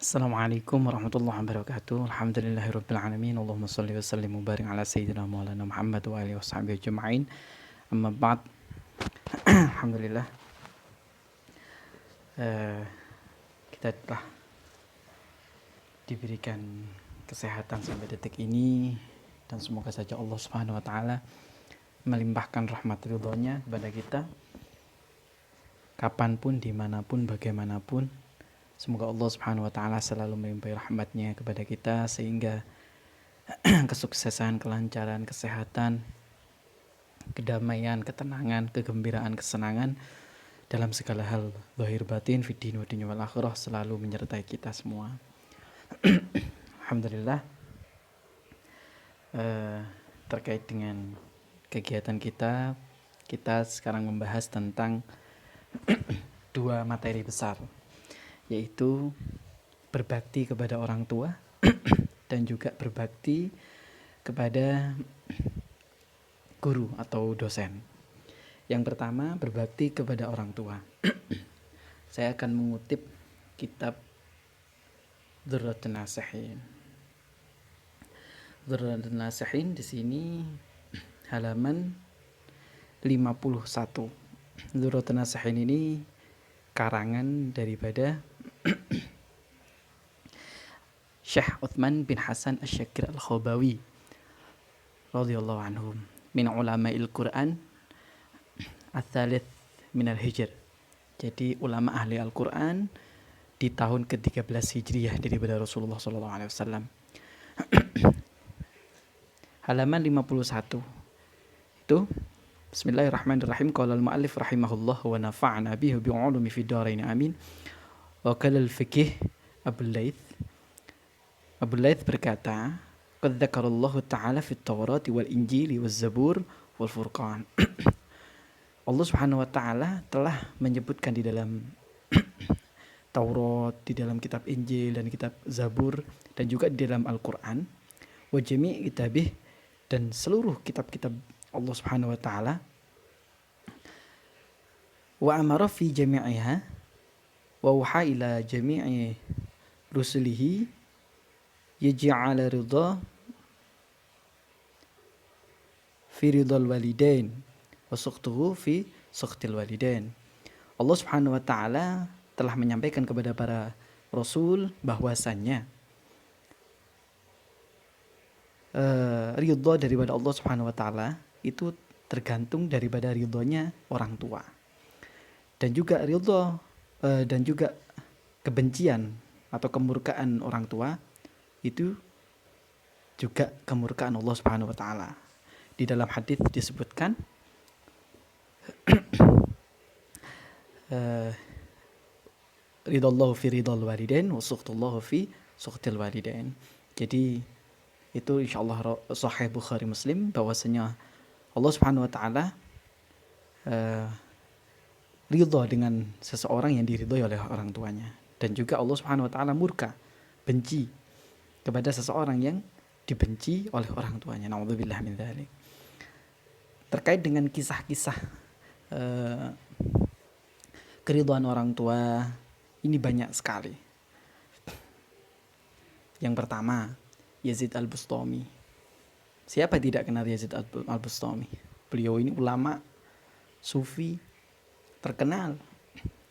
Assalamualaikum warahmatullahi wabarakatuh. Alhamdulillahirabbil alamin. Allahumma shalli wa sallim wa barik ala sayyidina maulana Muhammad wa alihi washabihi ajma'in. Amma ba'd. Alhamdulillah, eh, kita telah diberikan kesehatan sampai detik ini, dan semoga saja Allah Subhanahu wa taala melimpahkan rahmat ridhonya kepada kita kapanpun, dimanapun, bagaimanapun. Semoga Allah Subhanahu wa taala selalu melimpahi rahmatnya kepada kita sehingga kesuksesan, kelancaran, kesehatan, kedamaian, ketenangan, kegembiraan, kesenangan dalam segala hal zahir batin fid din wa dunya wal akhirah selalu menyertai kita semua. Alhamdulillah, terkait dengan kegiatan kita sekarang membahas tentang dua materi besar, yaitu berbakti kepada orang tua dan juga berbakti kepada guru atau dosen. Yang pertama, berbakti kepada orang tua. Saya akan mengutip kitab Dzurratun Nasihin. Dzurratun Nasihin di sini halaman 51. Dzurratun Nasihin ini karangan daripada Syekh Uthman bin Hasan Asy-Syakir Al-Khabawi radhiyallahu anhum min ulama'il Qur'an ats-tsalits minal Hijr. Jadi ulama ahli Al-Qur'an di tahun ke-13 Hijriah daripada Rasulullah sallallahu alaihi wasallam. Halaman 51. Itu Bismillahirrahmanirrahim. Qala al-mu'allif rahimahullah wa nafa'ana bihi bi 'ulumi fid dharain amin. Wa qala al-fiqih Abu Laits berkata, qad dzakarallahu ta'ala fit Taurat wal Injil waz Zabur wal Furqan. Allah Subhanahu wa taala telah menyebutkan di dalam Taurat, di dalam kitab Injil dan kitab Zabur, dan juga di dalam Al-Qur'an, wa jami' kitabih, dan seluruh kitab-kitab Allah Subhanahu wa taala, wa amara fi jami'iha wa waha ila jami'i rusulihi yaj'ala ridha fi ridhal walidain wa sukhtuhu fi sukhtil walidain. Allah Subhanahu wa taala telah menyampaikan kepada para rasul bahwasannya ridha daripada Allah Subhanahu wa taala itu tergantung daripada ridhonya orang tua, dan juga ridha dan juga kebencian atau kemurkaan orang tua itu juga kemurkaan Allah Subhanahu wa taala. Di dalam hadis disebutkan ridallahu fi ridal walidain wa sukhtullahu fi sukhtil walidain. Jadi itu insyaallah sahih Bukhari Muslim, bahwasanya Allah Subhanahu wa taala ridha dengan seseorang yang diridhoi oleh orang tuanya, dan juga Allah Subhanahu wa taala murka, benci kepada seseorang yang dibenci oleh orang tuanya. Nauzubillah min dzalik. Terkait dengan kisah-kisah keridhaan orang tua ini banyak sekali. Yang pertama, Yazid Al-Bustami. Siapa tidak kenal Yazid Al-Bustami? Beliau ini ulama sufi terkenal.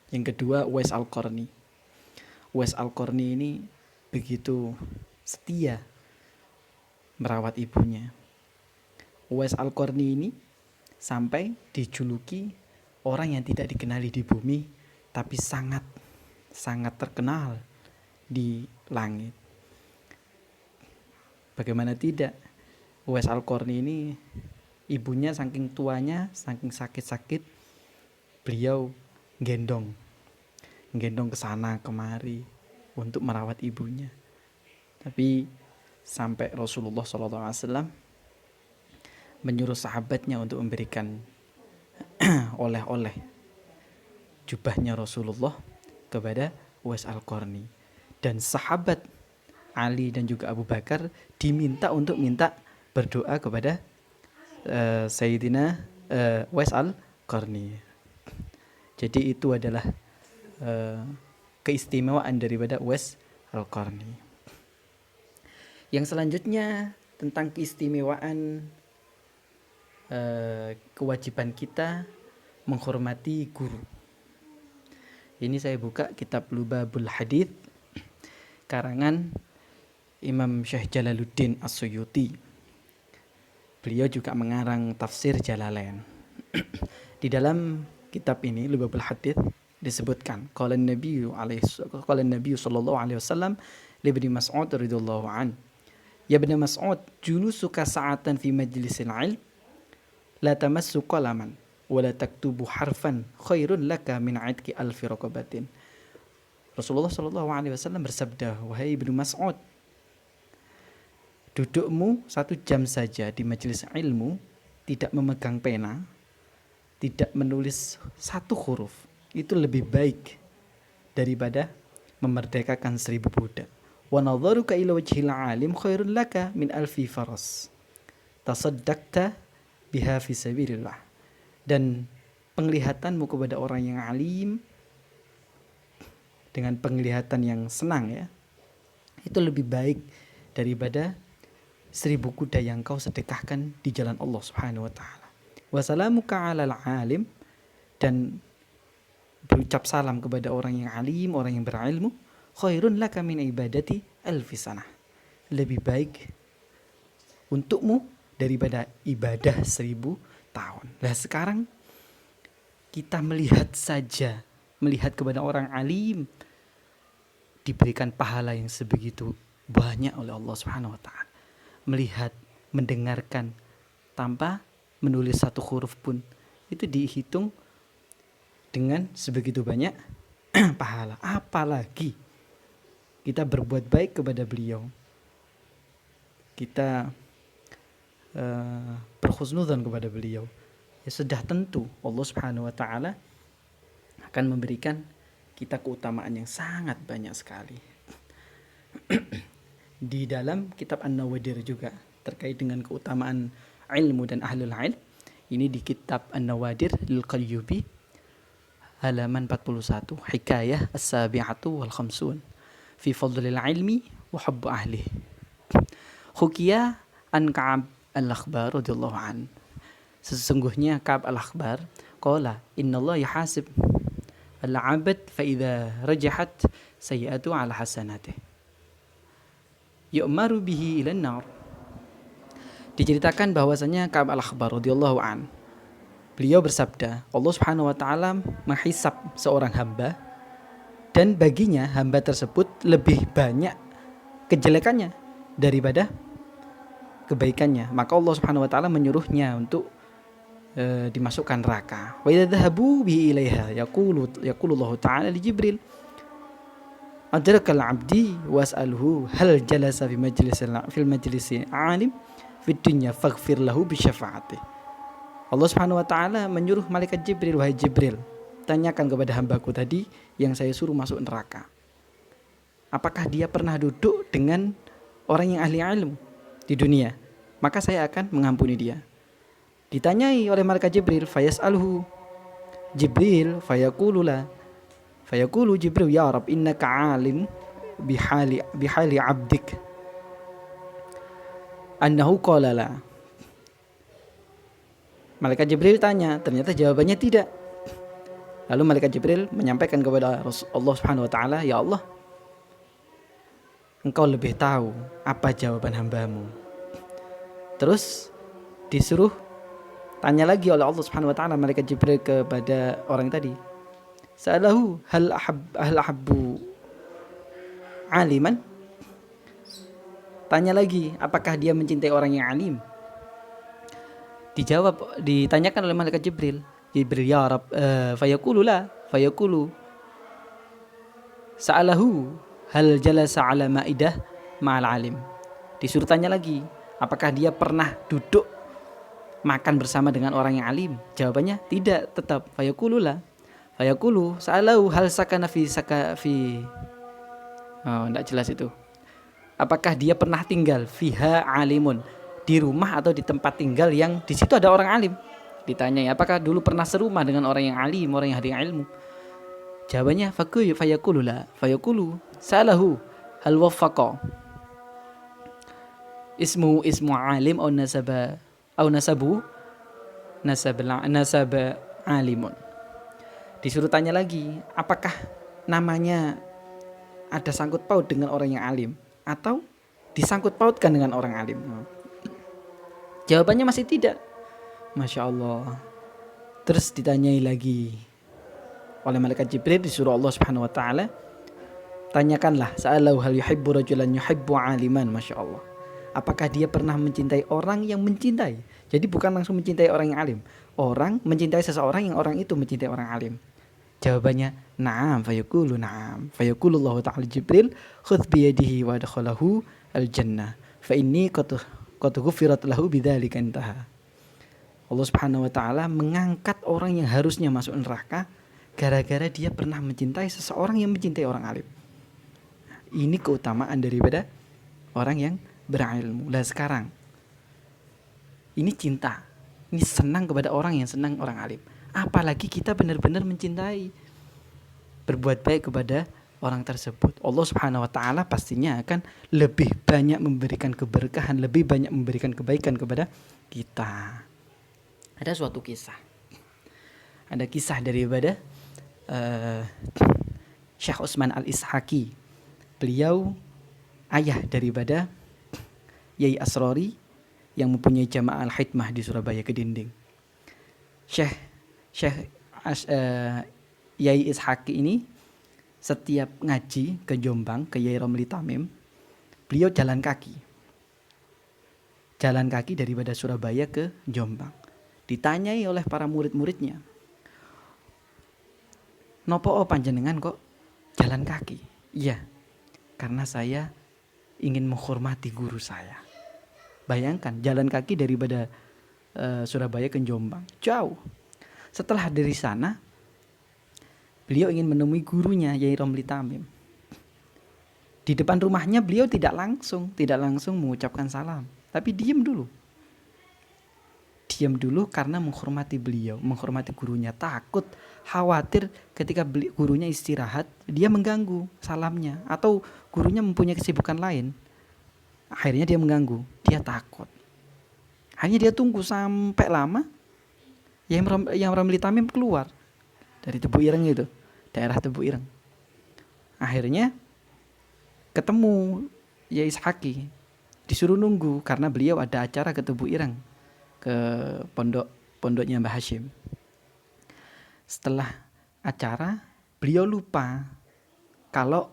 Yang kedua, Uwais Al-Qarni. Uwais Al-Qarni ini begitu setia merawat ibunya. Uwais Al-Qarni ini sampai dijuluki orang yang tidak dikenali di bumi, tapi sangat terkenal di langit. Bagaimana tidak, Uwais Al-Qarni ini ibunya saking tuanya, saking sakit-sakit, beliau gendong ke sana kemari untuk merawat ibunya. Tapi sampai Rasulullah SAW menyuruh sahabatnya untuk memberikan oleh-oleh jubahnya Rasulullah kepada Uwais Al-Qarni. Dan sahabat Ali dan juga Abu Bakar diminta untuk berdoa kepada Sayyidina Uwais Al-Qarni. Jadi itu adalah keistimewaan daripada Uwais Al-Qarni. Yang selanjutnya tentang keistimewaan kewajiban kita menghormati guru. Ini saya buka kitab Lubabul Hadits karangan Imam Syekh Jalaluddin As-Suyuti. Beliau juga mengarang tafsir Jalalain. Di dalam kitab ini Lubabul Hadits disebutkan qala Nabi sallallahu alaihi wasallam li Ibnu Mas'ud radhiyallahu an, ya Ibnu Mas'ud, julusuka sa'atan fi majlisil ilm la tamassu qalaman wa la taktubu harfan khairun laka min 'idki alfi raqabatin. Rasulullah sallallahu alaihi wasallam bersabda, wahai Ibnu Mas'ud, dudukmu 1 jam saja di majelis ilmu, tidak memegang pena, tidak menulis 1 huruf, itu lebih baik daripada memerdekakan 1000 budak. Wa nadharuka ila wajhil alim khairun laka min alfi faras tasaddaqta biha fi sabilillah. Dan penglihatanmu kepada orang yang alim dengan penglihatan yang senang, ya, itu lebih baik daripada 1000 kuda yang kau sedekahkan di jalan Allah Subhanahu wa taala. Wa salamuka 'alal alim, dan berucap salam kepada orang yang alim, orang yang berilmu, khairun laka min ibadati alfi sanah. Lebih baik untukmu daripada ibadah 1000 tahun. Nah, sekarang kita melihat kepada orang alim diberikan pahala yang sebegitu banyak oleh Allah Subhanahu wa taala. Melihat, mendengarkan tanpa menulis 1 huruf pun, itu dihitung dengan sebegitu banyak pahala. Apalagi kita berbuat baik kepada beliau, kita berhusnudzon kepada beliau, ya sudah tentu Allah Subhanahu wa taala akan memberikan kita keutamaan yang sangat banyak sekali. Di dalam kitab An-Nawadir juga terkait dengan keutamaan ilmu dan ahlul ilm, ini di kitab An-Nawadir Al-Qayyubi halaman 41, Hikayah As-Sabi'atu wal Khamsun fi fadlil ilmi wa hubb ahli. Hukiya an Ka'ab al-Akhbar radhiyallahu an. Sesungguhnya Ka'ab al-Akhbar qala innallaha yahasib al-'abd fa idza rajahat sayyi'atu 'ala hasanatihi yu'maru bihi ilan nar. Diceritakan bahwasanya Ka'ab al-Akhbar radhiyallahu an, beliau bersabda, Allah Subhanahu wa taala menghisab seorang hamba, dan baginya hamba tersebut lebih banyak kejelekannya daripada kebaikannya, maka Allah Subhanahu wa taala menyuruhnya untuk dimasukkan neraka. Wa idza dhahabu bi ilaiha yaqulu Allah taala li Jibril adrakal abdi was'alhu hal jalasa fi majlisi alim fid dunya faghfir lahu bi syafaati. Allah Subhanahu wa taala menyuruh malaikat Jibril, wahai Jibril, tanyakan kepada hambaku tadi yang saya suruh masuk neraka, apakah dia pernah duduk dengan orang yang ahli ilmu di dunia, maka saya akan mengampuni dia. Ditanyai oleh malaikat Jibril, fayas'alhu Jibril fayaqulu Jibril, ya Rab, innaka alim bihali abdik annahu qala la. Malaikat Jibril tanya, ternyata jawabannya tidak. Lalu malaikat Jibril menyampaikan kepada Allah Subhanahu wa taala, ya Allah, engkau lebih tahu apa jawaban hambamu. Terus disuruh tanya lagi oleh Allah Subhanahu wa taala malaikat Jibril kepada orang tadi. Sa'alahu hal ahabbu aliman. Tanya lagi, apakah dia mencintai orang yang alim? Ditanyakan oleh malaikat Jibril, ya Rab, fayaqulu sa'alahu hal jalasa ala ma'idah ma'al alim. Disuruh tanya lagi, apakah dia pernah duduk makan bersama dengan orang yang alim? Jawabannya tidak, tetap fayaqulu sa'alahu hal sakana fi enggak jelas itu. Apakah dia pernah tinggal fiha alimun, di rumah atau di tempat tinggal yang di situ ada orang alim? Ditanyai, apakah dulu pernah serumah dengan orang yang alim, orang yang ahli ilmu? Jawabannya fayaqulu sa'alahu hal waffaqa ismu alim au nasabu nasab alimun. Disuruh tanya lagi, apakah namanya ada sangkut paut dengan orang yang alim atau disangkut pautkan dengan orang alim? Jawabannya masih tidak. Masya Allah. Terus ditanyai lagi oleh malaikat Jibril, disuruh Allah Subhanahu wa taala, tanyakanlah, sa'alahu hal yuhibbu rajulan yuhibbu aliman. Masya Allah. Apakah dia pernah mencintai orang yang mencintai? Jadi bukan langsung mencintai orang yang alim. Orang mencintai seseorang yang orang itu mencintai orang alim. Jawabannya, na'am, fayaqulu na'am. Fayaqulullahu ta'ala Jibril, khudh biyadihi wa adkhalahu al-jannah. Fa inni qad ghufirat lahu bidzalika intaha. Allah Subhanahu wa taala mengangkat orang yang harusnya masuk neraka gara-gara dia pernah mencintai seseorang yang mencintai orang alim. Ini keutamaan daripada orang yang berilmu. Lah sekarang ini cinta, ini senang kepada orang yang senang orang alim. Apalagi kita benar-benar mencintai, berbuat baik kepada orang tersebut. Allah Subhanahu wa taala pastinya akan lebih banyak memberikan keberkahan, lebih banyak memberikan kebaikan kepada kita. Ada suatu kisah. Ada kisah daripada Syekh Utsman Al-Ishaqi. Beliau ayah daripada Yai Asrori yang mempunyai jamaah Al-Hikmah di Surabaya Kedinding. Syekh Yai Ishaqi ini setiap ngaji ke Jombang, ke Yai Romli Tamim, beliau jalan kaki daripada Surabaya ke Jombang. Ditanyai oleh para murid-muridnya, nopo panjenengan kok jalan kaki? Iya, karena saya ingin menghormati guru saya. Bayangkan jalan kaki daripada Surabaya ke Jombang, jauh. Setelah dari sana, beliau ingin menemui gurunya Yai Romli Tamim. Di depan rumahnya beliau tidak langsung mengucapkan salam, tapi diam dulu karena menghormati beliau, menghormati gurunya, takut, khawatir ketika gurunya istirahat dia mengganggu salamnya, atau gurunya mempunyai kesibukan lain, akhirnya dia mengganggu, dia takut. Akhirnya dia tunggu sampai lama, yang Romli Tamim keluar dari Tebu Ireng itu, daerah Tebu Ireng. Akhirnya ketemu Yai Ishaqi, disuruh nunggu karena beliau ada acara ke Tebu Ireng, ke pondoknya Mbah Hashim. Setelah acara, beliau lupa kalau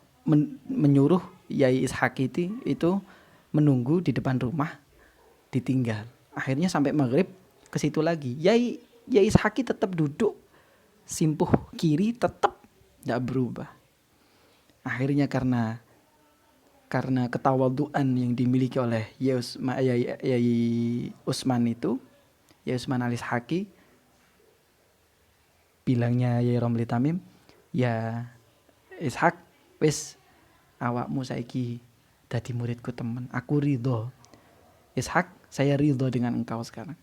menyuruh Yai Ishaqi itu menunggu di depan rumah, ditinggal. Akhirnya sampai maghrib ke situ lagi. Yai Ishaqi tetap duduk, simpuh kiri tetap tidak berubah. Akhirnya karena ketawaduan yang dimiliki oleh Yai Utsman itu, Yai Utsman Al-Ishaqi, bilangnya Yai Romli Tamim, ya Ishaq, wis awakmu saiki dadi muridku teman, aku ridho. Ishaq, saya ridho dengan engkau sekarang.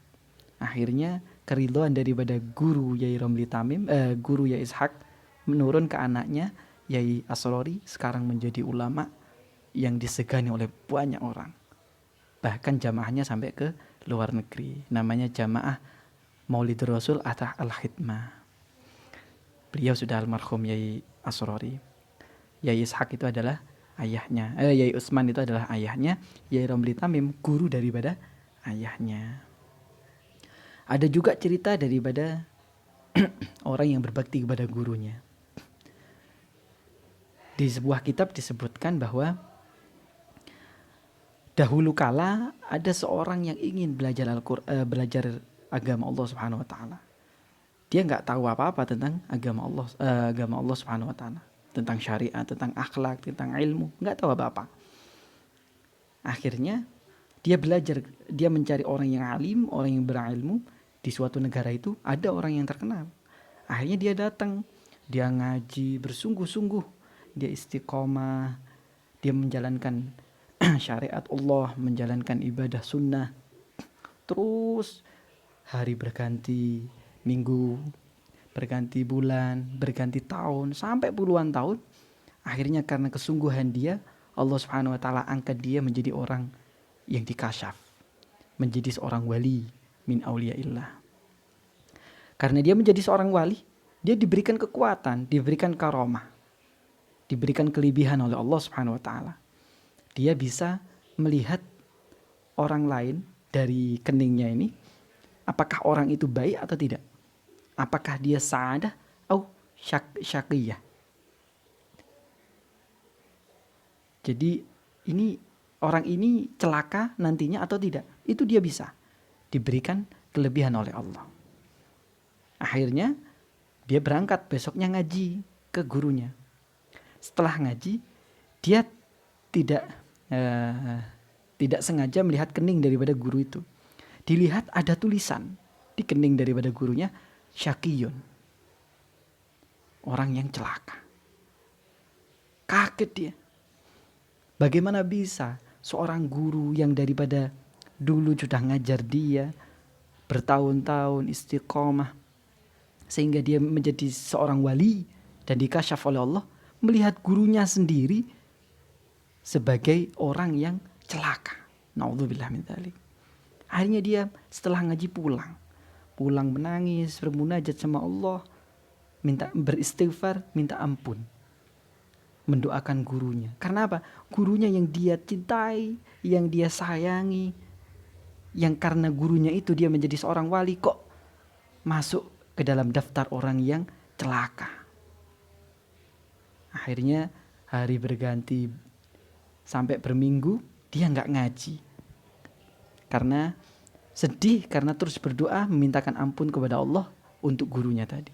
Akhirnya keridhoan daripada guru Yai Romli Tamim, guru Yai Ishaq menurun ke anaknya Yai Asrori, sekarang menjadi ulama yang disegani oleh banyak orang. Bahkan jamaahnya sampai ke luar negeri. Namanya jamaah Maulid Rasul atau Al-Hikmah. Beliau sudah almarhum Yai Asrori. Yai Ishaq itu adalah ayahnya. Yai Utsman itu adalah ayahnya. Yai Romli Tamim guru daripada ayahnya. Ada juga cerita daripada orang yang berbakti kepada gurunya. Di sebuah kitab disebutkan bahwa dahulu kala ada seorang yang ingin belajar agama Allah Subhanahu wa taala. Dia enggak tahu apa-apa tentang agama Allah Subhanahu wa taala, tentang syariat, tentang akhlak, tentang ilmu, enggak tahu apa-apa. Akhirnya dia mencari orang yang alim, orang yang berilmu. Di suatu negara itu ada orang yang terkenal. Akhirnya dia datang, dia ngaji bersungguh-sungguh, dia istiqomah, dia menjalankan syariat Allah, menjalankan ibadah sunnah. Terus hari berganti, minggu berganti, bulan berganti, tahun, sampai puluhan tahun. Akhirnya karena kesungguhan dia, Allah Subhanahu wa taala angkat dia menjadi orang yang dikasyaf, menjadi seorang wali min auliyaillah. Karena dia menjadi seorang wali, dia diberikan kekuatan, diberikan karomah, diberikan kelebihan oleh Allah Subhanahu wa taala. Dia bisa melihat orang lain dari keningnya ini, apakah orang itu baik atau tidak. Apakah dia sa'adah atau syaqiyah. Jadi ini orang ini celaka nantinya atau tidak. Itu dia bisa diberikan kelebihan oleh Allah. Akhirnya dia berangkat besoknya ngaji ke gurunya. Setelah ngaji, dia tidak sengaja melihat kening daripada guru itu. Dilihat ada tulisan di kening daripada gurunya, syaqiyun, orang yang celaka. Kaget dia. Bagaimana bisa seorang guru yang daripada dulu sudah ngajar dia bertahun-tahun istiqomah sehingga dia menjadi seorang wali dan dikasyaf oleh Allah, melihat gurunya sendiri sebagai orang yang celaka. Na'udzubillah min dzalik. Akhirnya dia setelah ngaji pulang menangis, bermunajat sama Allah, minta beristighfar, minta ampun, mendoakan gurunya. Karena apa? Gurunya yang dia cintai, yang dia sayangi, yang karena gurunya itu dia menjadi seorang wali, kok masuk ke dalam daftar orang yang celaka. Akhirnya hari berganti sampai berminggu dia nggak ngaji. Karena sedih, karena terus berdoa memintakan ampun kepada Allah untuk gurunya tadi.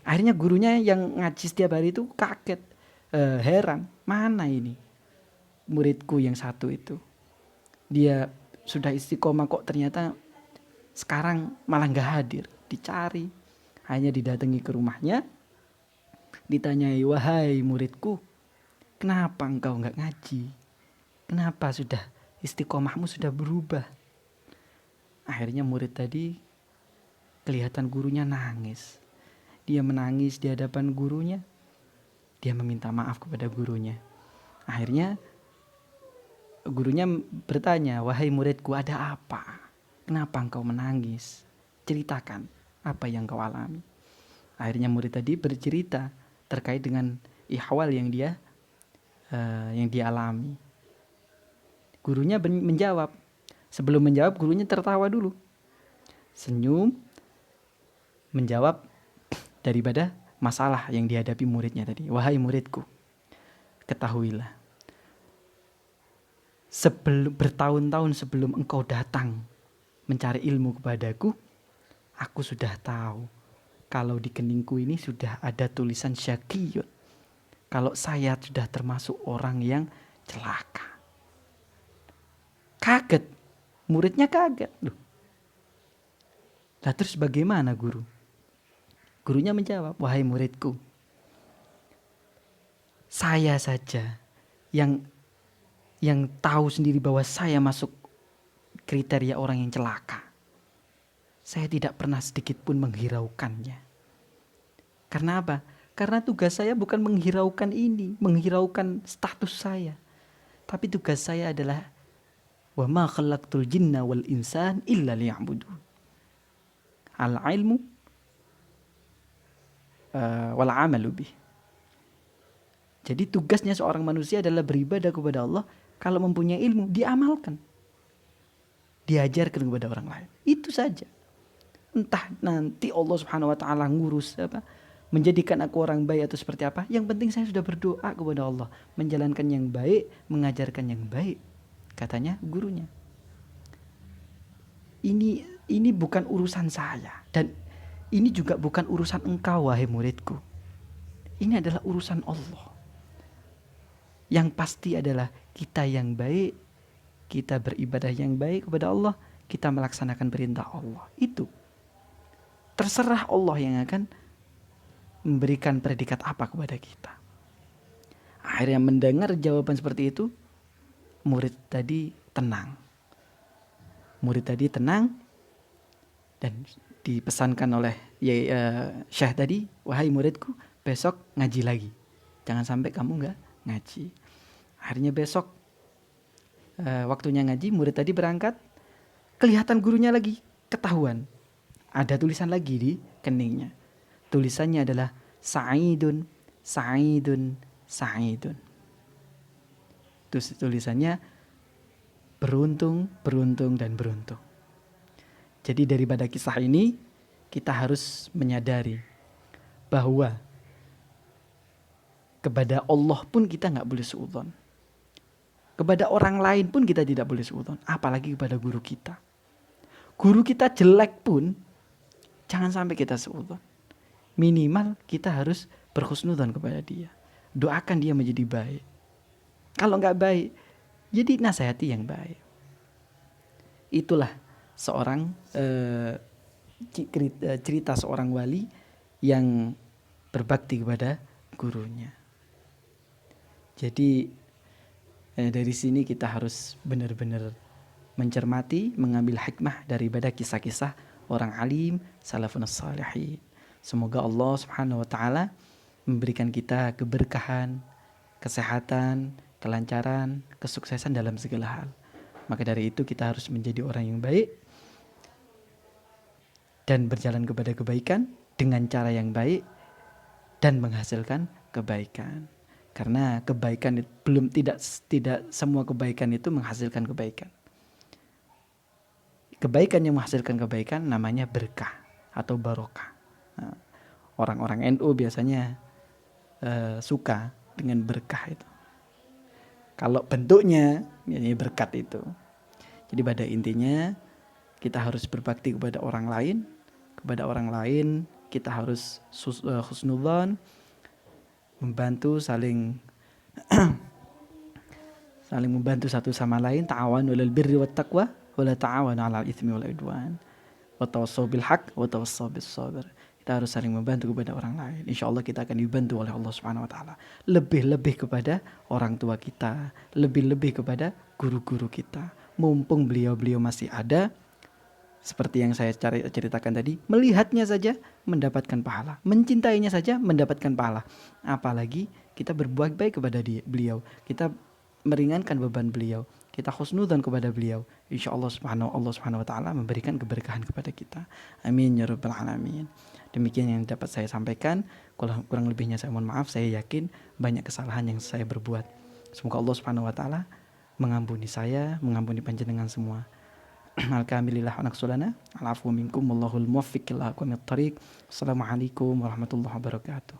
Akhirnya gurunya yang ngaji setiap hari itu kaget, heran, mana ini muridku yang satu itu. Dia sudah istiqomah kok ternyata sekarang malah nggak hadir. Dicari, hanya didatangi ke rumahnya, ditanyai, wahai muridku, kenapa engkau nggak ngaji? Kenapa sudah istiqomahmu sudah berubah? Akhirnya murid tadi kelihatan gurunya nangis. Dia menangis di hadapan gurunya. Dia meminta maaf kepada gurunya. Akhirnya gurunya bertanya, wahai muridku, ada apa? Kenapa engkau menangis? Ceritakan apa yang kau alami. Akhirnya murid tadi bercerita terkait dengan ihwal yang dia alami. Gurunya menjawab. Sebelum menjawab, gurunya tertawa dulu, senyum, menjawab daripada masalah yang dihadapi muridnya tadi. Wahai muridku, ketahuilah, bertahun-tahun sebelum engkau datang mencari ilmu kepadaku, aku sudah tahu kalau di keningku ini sudah ada tulisan syaqiyun, kalau saya sudah termasuk orang yang celaka. Kaget, muridnya kaget. Loh, lah terus bagaimana guru? Gurunya menjawab, wahai muridku, saya saja yang tahu sendiri bahwa saya masuk kriteria orang yang celaka. Saya tidak pernah sedikit pun menghiraukannya. Karena apa? Karena tugas saya bukan menghiraukan ini, menghiraukan status saya. Tapi tugas saya adalah wa ma khalaqtul jinna wal insan illa liya'budun. Al-ilmu wal amalu bih. Jadi tugasnya seorang manusia adalah beribadah kepada Allah. Kalau mempunyai ilmu, diamalkan, diajarkan kepada orang lain. Itu saja. Entah nanti Allah Subhanahu wa taala ngurus menjadikan aku orang baik atau seperti apa. Yang penting saya sudah berdoa kepada Allah, menjalankan yang baik, mengajarkan yang baik, katanya gurunya. Ini bukan urusan saya, dan ini juga bukan urusan engkau, wahai muridku. Ini adalah urusan Allah. Yang pasti adalah kita yang baik, kita beribadah yang baik kepada Allah, kita melaksanakan perintah Allah. Itu terserah Allah yang akan memberikan predikat apa kepada kita. Akhirnya mendengar jawaban seperti itu, murid tadi tenang. Dan dipesankan oleh Syekh tadi, wahai muridku, besok ngaji lagi. Jangan sampai kamu gak ngaji. Akhirnya besok waktunya ngaji, murid tadi berangkat, kelihatan gurunya lagi, ketahuan. Ada tulisan lagi di keningnya. Tulisannya adalah Sa'idun, Sa'idun, Sa'idun. Tulisannya beruntung, beruntung, dan beruntung. Jadi daripada kisah ini, kita harus menyadari bahwa kepada Allah pun kita gak boleh suudzon. Kepada orang lain pun kita tidak boleh suudzon. Apalagi kepada guru kita. Guru kita jelek pun, jangan sampai kita suudzon. Minimal kita harus berhusnudzon kepada dia. Doakan dia menjadi baik. Kalau gak baik, jadi nasihati yang baik. Itulah seorang cerita seorang wali yang berbakti kepada gurunya. Jadi dari sini kita harus benar-benar mencermati, mengambil hikmah daripada kisah-kisah orang alim salafun salihin. Semoga Allah Subhanahu wa taala memberikan kita keberkahan, kesehatan, kelancaran, kesuksesan dalam segala hal. Maka dari itu kita harus menjadi orang yang baik dan berjalan kepada kebaikan dengan cara yang baik dan menghasilkan kebaikan. Karena kebaikan tidak semua kebaikan itu menghasilkan kebaikan. Kebaikan yang menghasilkan kebaikan namanya berkah atau barokah. Nah, orang-orang NU biasanya suka dengan berkah itu. Kalau bentuknya ini berkat itu. Jadi pada intinya kita harus berbakti kepada orang lain. Kepada orang lain kita harus husnudzon, membantu saling membantu satu sama lain. Ta'awanu 'alal birri wat taqwa wa la ta'awanu 'alal itsmi wal 'udwan. Wa tawassaw bil haqq wa tawassaw bis sabr. Kita harus saling membantu kepada orang lain. Insyaallah kita akan dibantu oleh Allah Subhanahu wa taala. Lebih-lebih kepada orang tua kita, lebih-lebih kepada guru-guru kita. Mumpung beliau-beliau masih ada, seperti yang saya ceritakan tadi, melihatnya saja mendapatkan pahala, mencintainya saja mendapatkan pahala. Apalagi kita berbuat baik kepada beliau, kita meringankan beban beliau, kita husnudzon kepada beliau. Insyaallah Allah Subhanahu wa taala memberikan keberkahan kepada kita. Amin ya rabbal alamin. Demikian yang dapat saya sampaikan. Kurang lebihnya saya mohon maaf. Saya yakin banyak kesalahan yang saya berbuat. Semoga Allah Subhanahu wa taala mengampuni saya, mengampuni panjenengan semua. Alhamdulillah wa naqsulana. Al'afwu minkum wallahul muwaffiq ila aqwamit thariq. Assalamualaikum warahmatullahi wabarakatuh.